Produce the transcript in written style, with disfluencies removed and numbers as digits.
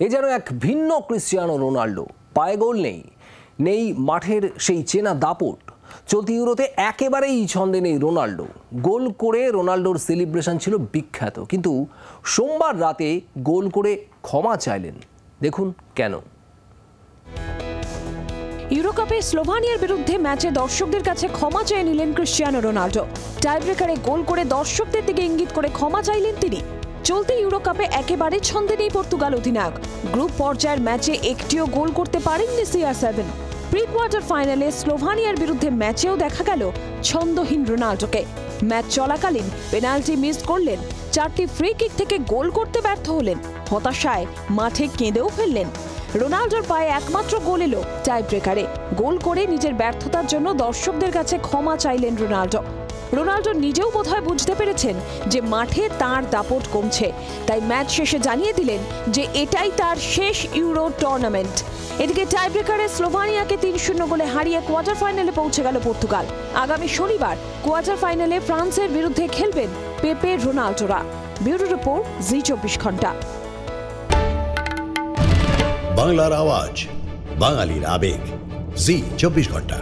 এ যেন এক ভিন্ন ক্রিশ্চিয়ানো রোনাল্ডো। পায়ে গোল নেই মাঠের সেই চেনা দাপট। চলতি ইউরোতে একেবারেই ছন্দে নেই রোনাল্ডো। গোল করে রোনাল্ডোর সেলিব্রেশন ছিল বিখ্যাত, কিন্তু সোমবার রাতে গোল করে ক্ষমা চাইলেন। দেখুন কেন। ইউরোকাপে স্লোভানিয়ার বিরুদ্ধে ম্যাচে দর্শকদের কাছে ক্ষমা চেয়ে নিলেন ক্রিশ্চিয়ানো রোনাল্ডো। টাইব্রেকারে গোল করে দর্শকদের দিকে ইঙ্গিত করে ক্ষমা চাইলেন তিনি। চলতি ইউরোকাপে একেবারে ছন্দে নেই পর্তুগাল অধিনায়ক। গ্রুপ পর্যায়ের ম্যাচে একটিও গোল করতে পারেননি CR7। প্রি কোয়ার্টার ফাইনালে স্লোভানিয়ার বিরুদ্ধে ম্যাচেও দেখা গেল ছন্দহীন রোনাল্ডোকে। ম্যাচ চলাকালীন পেনাল্টি মিস করলেন, 4টি ফ্রি কিক থেকে গোল করতে ব্যর্থ হলেন, হতাশায় মাঠে কেঁদেও ফেললেন। রোনাল্ডোর পায়ে একমাত্র গোল এলো টাইব্রেকারে। গোল করে নিজের ব্যর্থতার জন্য দর্শকদের কাছে ক্ষমা চাইলেন রোনাল্ডো নিজেও বোধহয় বুঝতে পেরেছেন যে মাঠে তার দাপট কমছে, তাই ম্যাচ শেষে জানিয়ে দিলেন যে এটাই তার শেষ ইউরো টুর্নামেন্ট। এদিকে টাইব্রেকারে স্লোভানিয়াকে 3-0 গোলে হারিয়ে কোয়ার্টার ফাইনালে পৌঁছে গেল পর্তুগাল। আগামী শনিবার কোয়ার্টার ফাইনালে ফ্রান্সের বিরুদ্ধে খেলবেন পেপে রোনাল্ডোরা। ব্যুরো রিপোর্ট, জি24 ঘন্টা। বাংলার আওয়াজ, বাঙালির আবেগ, জি24 ঘন্টা।